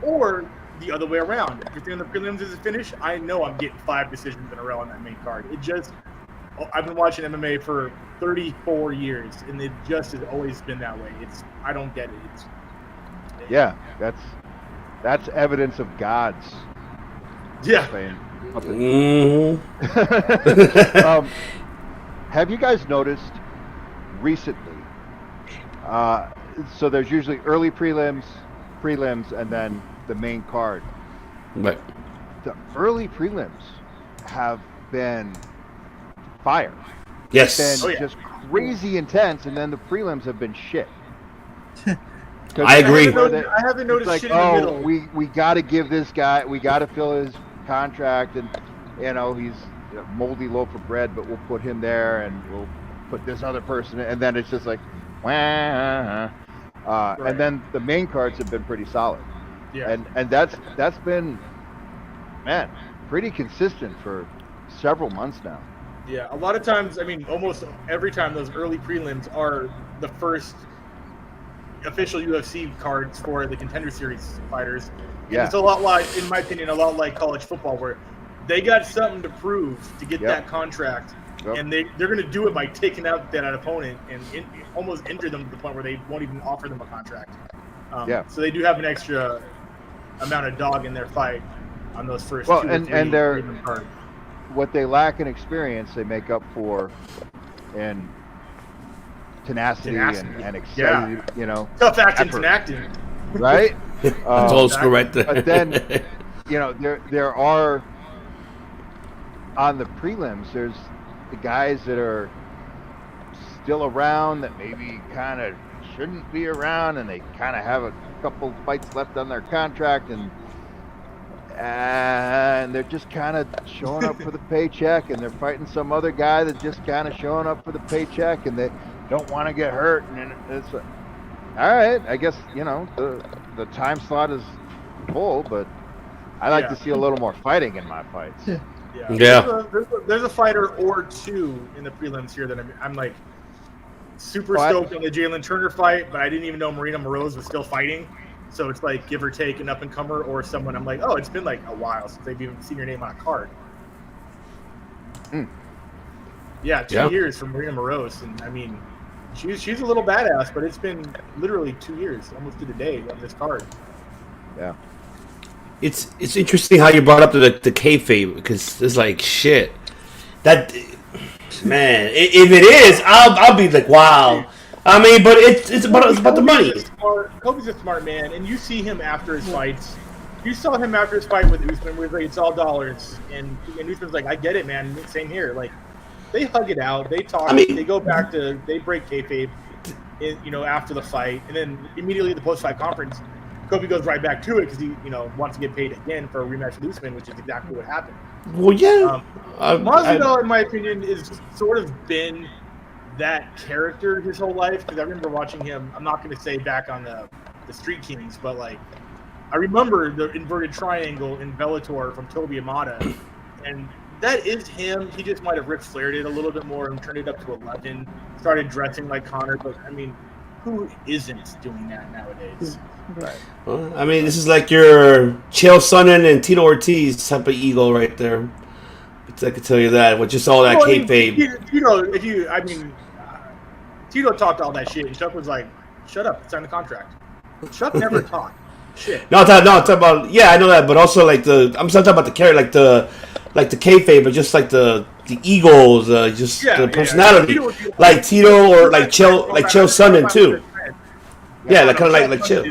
Or the other way around. If you're doing the prelims as a finish, I know I'm getting 5 decisions in a row on that main card. I've been watching MMA for 34 years, and it just has always been that way. I don't get it.
Yeah, that's evidence of God's.
Yeah.
Have you guys noticed recently? So there's usually early prelims, and then the main card.
Right.
The early prelims have been fire.
Yes.
Been just crazy intense, and then the prelims have been shit.
I agree.
I haven't noticed
like,
shit in the middle.
we got to give this guy, we got to fill his contract, and he's a moldy loaf of bread, but we'll put him there, and we'll put this other person, and then it's just like, wah.
Right.
And then the main cards have been pretty solid.
Yeah.
And that's been, man, pretty consistent for several months now.
Yeah, a lot of times, almost every time those early prelims are the first official UFC cards for the Contender Series fighters.
Yeah.
It's a lot like, in my opinion, a lot like college football, where they got something to prove to get that contract, and they're going to do it by taking out that opponent and almost injure them to the point where they won't even offer them a contract. So they do have an extra amount of dog in their fight on those first 2 or 3
and they're
cards.
What they lack in experience, they make up for in tenacity. And excited,
tough acting
effort.
and acting,
right?
That's old school right there.
But then, there are on the prelims. There's the guys that are still around that maybe kind of shouldn't be around, and they kind of have a couple fights left on their contract, and they're just kind of showing up for the paycheck, and they're fighting some other guy that's just kind of showing up for the paycheck, and they don't want to get hurt. And it's all right. I guess the time slot is full, but I like to see a little more fighting in my fights.
Yeah.
There's a fighter or two in the prelims here that I'm like super stoked on the Jalen Turner fight, but I didn't even know Marina Moroz was still fighting. So it's like give or take an up-and-comer or someone I'm like, oh, it's been like a while since they've even seen your name on a card. Yeah, 2 years from Marina Moroz. And she's a little badass, but it's been literally 2 years, almost to the day, on this card.
Yeah.
It's interesting how you brought up the kayfabe, because it's like shit. That man, if it is, I'll be like, wow. But it's about the money.
Kobe's a smart man, and you see him after his fights. You saw him after his fight with Usman, where he's like, it's all dollars, and Usman's like, I get it, man. Same here. Like, they hug it out, they talk, they go back to, they break kayfabe, after the fight, and then immediately the post-fight conference, Kobe goes right back to it because he, wants to get paid again for a rematch with Usman, which is exactly what happened.
Well, yeah.
Masvidal, in my opinion, is sort of been that character his whole life, because I remember watching him. I'm not going to say back on the Street Kings, but like I remember the inverted triangle in Bellator from Toby Amada, and that is him. He just might have Ric Flaired it a little bit more and turned it up to 11. Started dressing like Conor, but who isn't doing that nowadays?
Right.
Well, I mean, this is like your Chael Sonnen and Tito Ortiz type of ego right there. I can tell you that with just all that kayfabe.
Tito talked all that shit, and Chuck was like, "Shut up, sign the contract." Chuck never talked shit.
No, I'm talking about I know that, but also like I'm talking about the character, like the kayfabe, but just like the egos, the personality, like Tito or like Chael Sonnen too. Yeah, like kind of like Chael.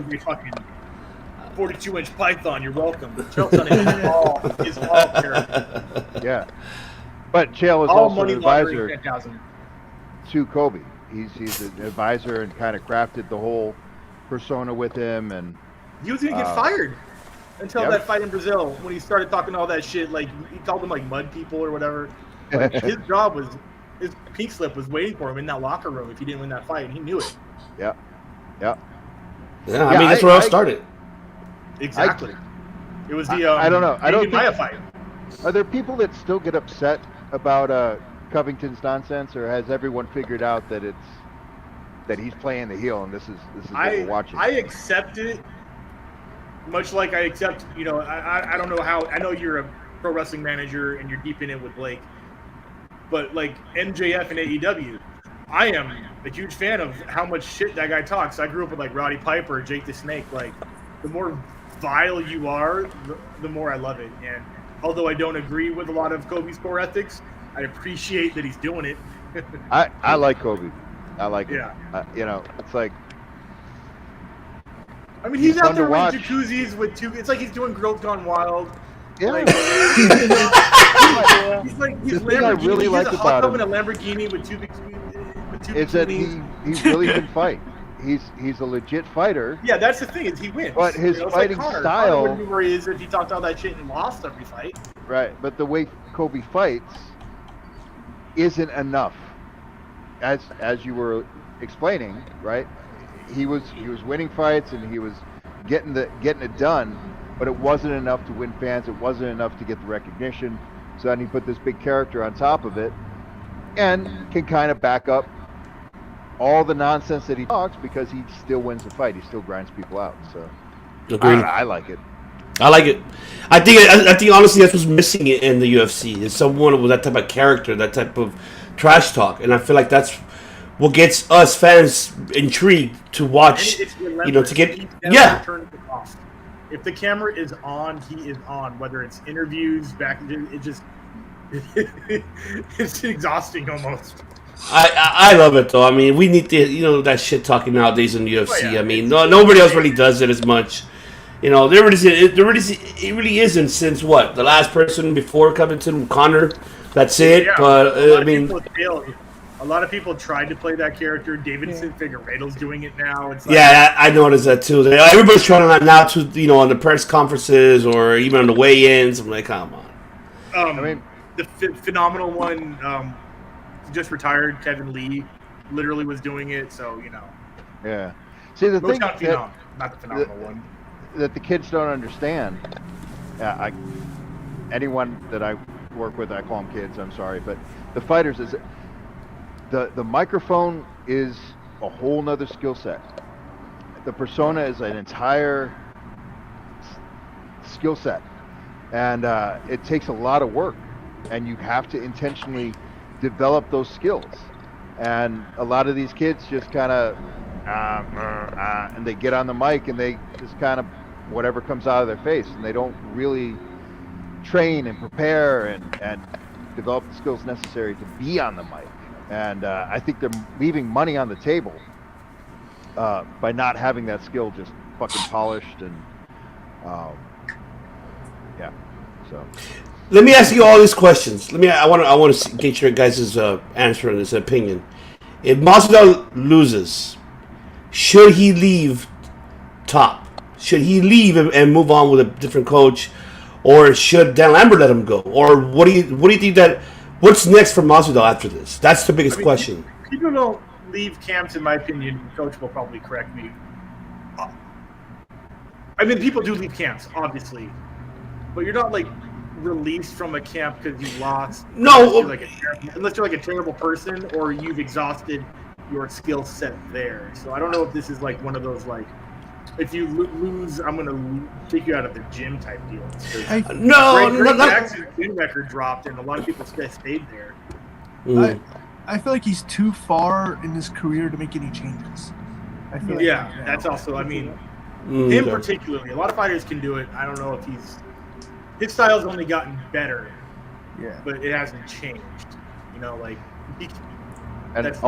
42-inch python, you're welcome. Chael Sonnen is all character.
Yeah, but Chael is
all
also
money
an advisor
laundering.
to Kobe. He's an advisor and kind of crafted the whole persona with him, and
he was gonna get fired until that fight in Brazil when he started talking all that shit. Like he called them like mud people or whatever. Like, his job was his pink slip was waiting for him in that locker room if he didn't win that fight, and he knew it.
Yeah.
I mean that's where it all started.
Exactly. It was the
I don't know. I don't
Maya
think,
fight.
Are there people that still get upset about Covington's nonsense, or has everyone figured out that he's playing the heel and this is what we're watching?
I accept it, much like I accept. I don't know how. I know you're a pro wrestling manager and you're deep in it with Blake, but like MJF and AEW, I am a huge fan of how much shit that guy talks. I grew up with like Roddy Piper, Jake the Snake. Like the more vile you are, the more I love it. And although I don't agree with a lot of Kobe's core ethics, I appreciate that he's doing it.
I like Kobe. I like it.
Yeah.
It's like.
I mean, he's out there
with
jacuzzis with two. It's like he's doing Girls Gone Wild.
Yeah.
Like, he's
the thing I really like about him
in a Lamborghini with two
is that he really can fight. He's a legit fighter.
Yeah, that's the thing is he wins.
But his fighting
like
style.
Connor wouldn't be where he is if he talked all that shit and lost every fight.
Right, but the way Kobe fights isn't enough. As you were explaining, right? He was winning fights and he was getting it done, but it wasn't enough to win fans. It wasn't enough to get the recognition. So then he put this big character on top of it, and can kind of back up all the nonsense that he talks because he still wins the fight. He still grinds people out. So I like it.
I like it. I think honestly that's what's missing in the UFC is someone with that type of character, that type of trash talk, and I feel like that's what gets us fans intrigued to watch. To get If
the camera is on, he is on. Whether it's interviews, it's exhausting almost.
I love it though. I mean, we need that shit talking nowadays in the UFC.
Oh, yeah.
I mean, nobody else really does it as much. There really isn't since what the last person before Covington, Connor. That's it.
Yeah,
but I mean,
a lot of people tried to play that character. Davidson Figueiredo's doing it now. It's
I noticed that too. Everybody's trying to now to on the press conferences or even on the weigh-ins. I'm like, come on.
The phenomenal one just retired. Kevin Lee literally was doing it. So
Yeah. See the thing
not the phenomenal one
that the kids don't understand. Anyone that I work with, I call them kids. I'm sorry, but the fighters is. The microphone is a whole nother skill set. The persona is an entire skill set, and it takes a lot of work, and you have to intentionally develop those skills. And a lot of these kids just kind of and they get on the mic and they just kind of whatever comes out of their face, and they don't really train and prepare and develop the skills necessary to be on the mic. And I think they're leaving money on the table by not having that skill just fucking polished. And so
let me ask you all these questions. I want to get your guys' answer on this opinion. If Majido loses, should he leave top? Should he leave and move on with a different coach, or should Dan Lambert let him go? Or what do you think that? What's next for Majido after this? That's the biggest question.
People don't leave camps, in my opinion. Coach will probably correct me. People do leave camps, obviously, but you're not released from a camp because you lost.
No,
unless you're a terrible person or you've exhausted your skill set there. So I don't know if this is like one of those like, if you lose, I'm gonna take you out of the gym type deals. Greg Jackson's win record dropped, and a lot of people stayed there.
I feel like he's too far in his career to make any changes. I feel like
that's also. I mean, him particularly. A lot of fighters can do it. I don't know if his style's only gotten better.
Yeah,
but it hasn't changed. You know, like.
That's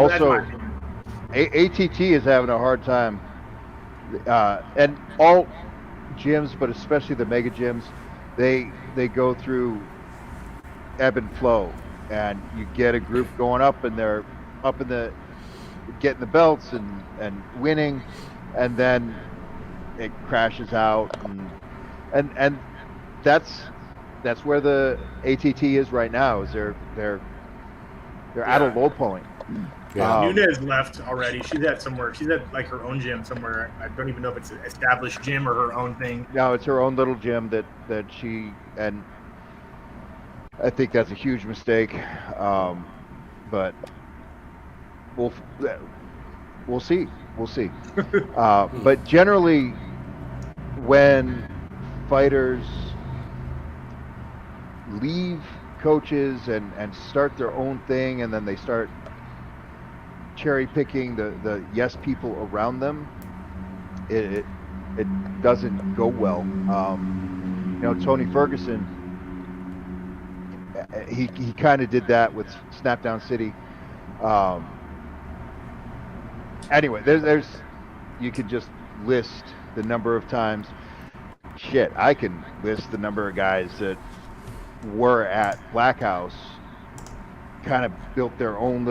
ATT is having a hard time. And all gyms, but especially the mega gyms, they go through ebb and flow, and you get a group going up, and they're up in the getting the belts and winning, and then it crashes out, and that's where the ATT is right now. Is they're at a low point.
Nunez left already. She's at like her own gym somewhere. I don't even know if it's an established gym or her own thing.
No, it's her own little gym that she, and I think that's a huge mistake. But we'll see. But generally, when fighters leave coaches and start their own thing, and then they start cherry picking the yes people around them, it doesn't go well. Tony Ferguson, he kind of did that with Snapdown City. Anyway, there's you could just list the number of times. Shit, I can list the number of guys that were at Black House, kind of built their own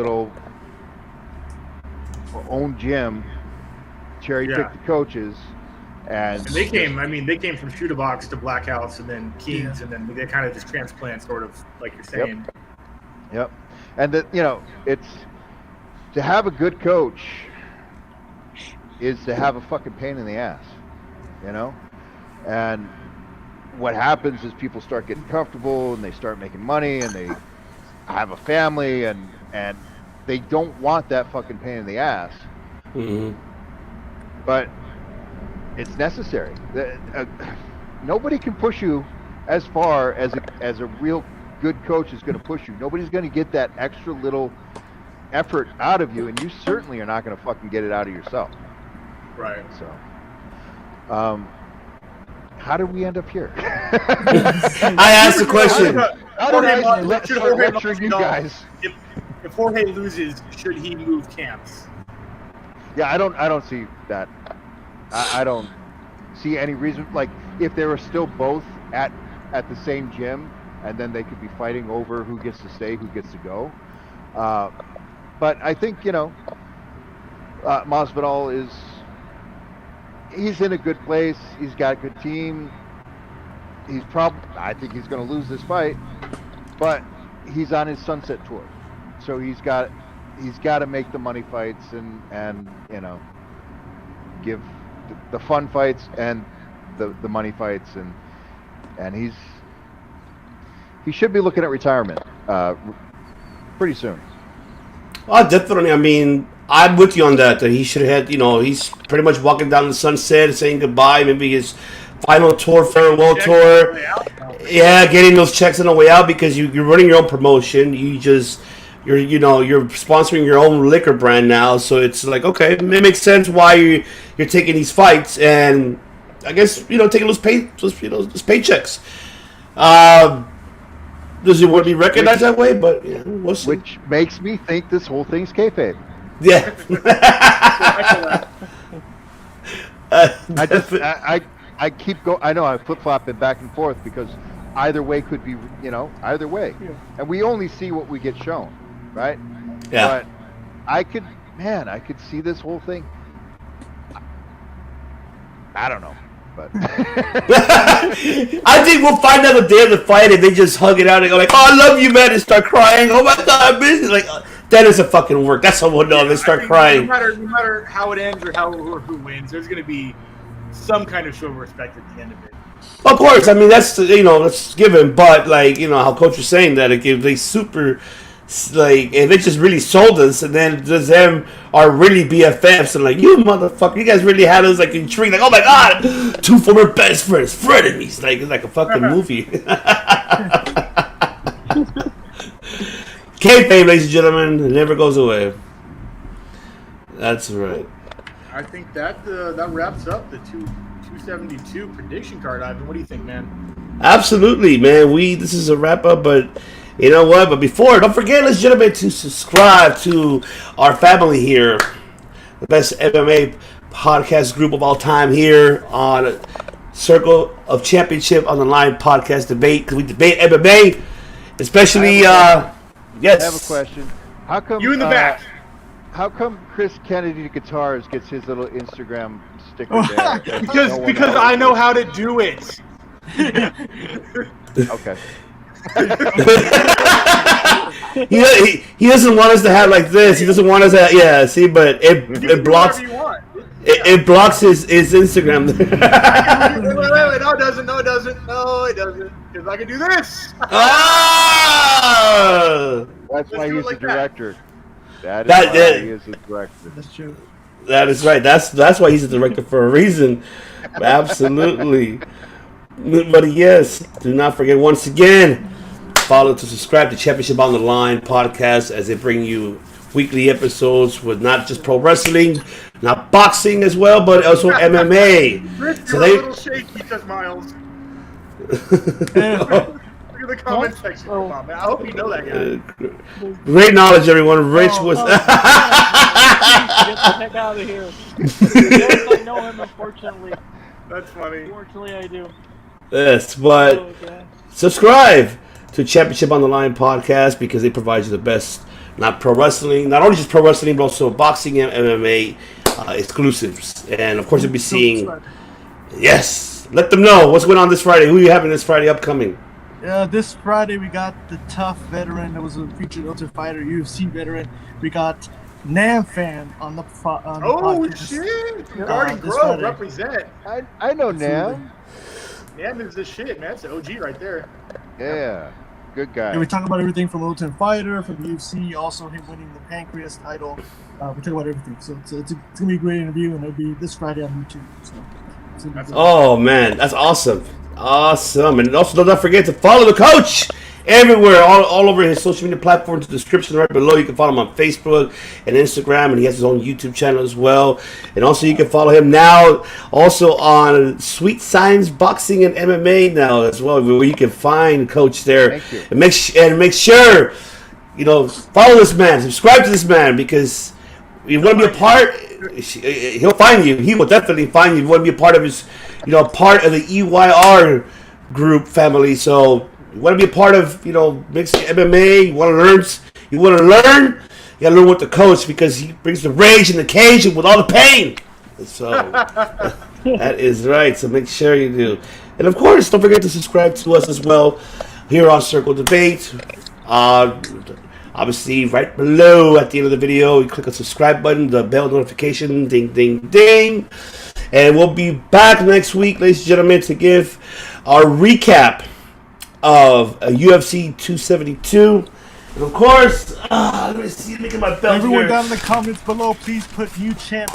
gym, cherry picked the coaches, and
they came from Shoot a Box to Black House and then Kings, and then they kind of just transplant, sort of like you're saying.
Yep. And it's to have a good coach is to have a fucking pain in the ass, and what happens is people start getting comfortable, and they start making money, and they have a family, and they don't want that fucking pain in the ass.
Mm-hmm.
But it's necessary. Nobody can push you as far as a real good coach is going to push you. Nobody's going to get that extra little effort out of you, and you certainly are not going to fucking get it out of yourself.
Right.
So, how did we end up here?
I asked the question.
You guys.
If Jorge loses, should he move camps?
Yeah, I don't see that. I don't see any reason. Like, if they were still both at the same gym, and then they could be fighting over who gets to stay, who gets to go. But I think Masvidal he's in a good place. He's got a good team. I think he's going to lose this fight, but he's on his sunset tour, so he's got to make the money fights and give the fun fights and the money fights, and he should be looking at retirement pretty soon.
Definitely. I mean, I'm with you on that he should have had, he's pretty much walking down the sunset, saying goodbye, maybe his final tour, farewell tour. Yeah, getting those checks on the way out, because you're running your own promotion. You're sponsoring your own liquor brand now, so it's like, okay, it makes sense why you're taking these fights, and I guess, taking those paychecks. Does it want to be recognized that way? But we'll see.
Which makes me think this whole thing's kayfabe.
Yeah.
I keep going. I know I flip flopping back and forth because either way could be, either way, and we only see what we get shown, right?
Yeah.
But I could see this whole thing. I don't know, but
I think we'll find out the day of the fight, and they just hug it out and go like, "Oh, I love you, man," and start crying. Oh my God, I'm busy. Like, that doesn't fucking work. That's how we'll know. They start crying.
No matter how it ends or who wins, there's going to be some kind of show of respect at the end of it.
Of course, I mean that's given. But how Coach was saying that if they super like if it just really sold us, and then just them are really BFFs, and like you motherfucker, you guys really had us like intrigued, like oh my god, two former best friends, frenemies, like it's like a fucking movie. Kayfabe, ladies and gentlemen, it never goes away. That's right.
I think that that wraps up the 272 prediction card, Ivan. What do you think, man?
Absolutely, man. This is a wrap up, but you know what? But before, don't forget, ladies and gentlemen, to subscribe to our family here, the best MMA podcast group of all time here on Circle of Championship on the Line podcast debate, because we debate MMA, especially. Yes.
I have a question. How come
You in the back?
How come Chris Kennedy Guitars gets his little Instagram sticker there?
Because I know how to do it.
Okay.
he doesn't want us to have like this. He doesn't want us to see, but it blocks. It blocks his Instagram.
Wait, no, it doesn't. No, it doesn't. No, it doesn't. Because I can do this.
Ah!
That's why he's the director. That is why he is the director.
That's true.
That is right. That's why he's the director for a reason. Absolutely. But yes, do not forget once again, follow to subscribe to Championship on the Line podcast as they bring you weekly episodes with not just pro wrestling, not boxing as well, but also MMA.
Chris,
So
you're
they
a little shaky, says Miles. Look at the comment section. Come on, man. I hope you know that guy.
great knowledge, everyone. Rich was.
Get the heck out of here. Yes, I know him, unfortunately.
That's funny.
Unfortunately, I do.
Yes, but
Okay.
subscribe to Championship on the Line podcast because they provide you the best, not only just pro wrestling, but also boxing and MMA exclusives. And of course, you'll be seeing. Yes, let them know what's going on this Friday. Who are you having this Friday upcoming?
This Friday we got the tough veteran that was a featured Ultimate Fighter UFC veteran. We got Nam Fan on the podcast.
Shit! Garden
this
Grove
Friday.
represent.
I know Nam.
Nam is the shit, man. That's an OG right there.
Yeah, good guy.
And we talk about everything from Ultimate Fighter, from the UFC, also him winning the Pancreas title. We talk about everything. So it's gonna be a great interview, and it'll be this Friday on YouTube. So it's gonna be good.
Oh man, that's awesome. Awesome. And also don't forget to follow the coach everywhere, all over his social media platforms. The description right below. You can follow him on Facebook and Instagram, and he has his own YouTube channel as well. And also you can follow him now also on Sweet Science Boxing and MMA now as well, where you can find Coach there.
Thank you.
And make sure follow this man, subscribe to this man, because you want to be a part. He'll find you. He will definitely find you. You want to be a part of his, part of the EYR group family. So you want to be a part of, mixed MMA. You want to learn. You gotta learn with the coach, because he brings the rage and the cage with all the pain. So that is right. So make sure you do. And of course, don't forget to subscribe to us as well here on Circle Debate. Obviously, right below at the end of the video, you click on the subscribe button, the bell notification, ding, ding, ding. And we'll be back next week, ladies and gentlemen, to give our recap of UFC 272. And of course, let me see, making my belt
Everyone
here.
down in the comments below, please put new champ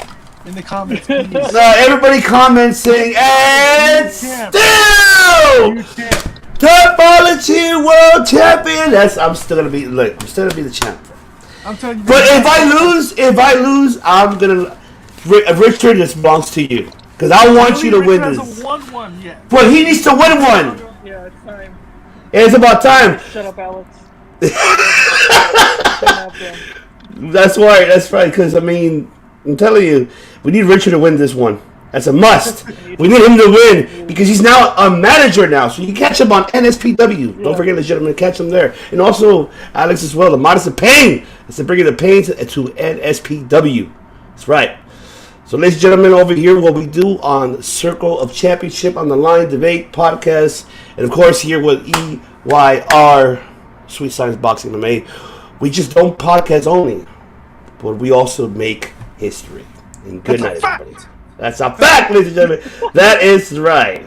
in the comments, please.
Everybody comments saying, and still!
New champ.
Topology World Champion. I'm still gonna be the champ.
I'm telling you.
But if I lose, I'm gonna. Richard, this belongs to you, because I want you to win
Richard
this.
hasn't won one yet.
But he needs to win one.
Yeah, it's time.
It's about time.
Shut up, Alex.
That's right. That's right. Because I'm telling you, we need Richard to win this one. That's a must. We need him to win, because he's now a manager now. So you can catch him on NSPW. Don't forget, ladies and gentlemen, catch him there. And also, Alex as well, the Modest of Pain. It's to bring the pain to NSPW. That's right. So, ladies and gentlemen, over here, what we do on Circle of Championship on the Line Debate podcast. And, of course, here with EYR, Sweet Science Boxing MMA. We just don't podcast only, but we also make history. And good night, everybody. That's a fact, ladies and gentlemen. That is right.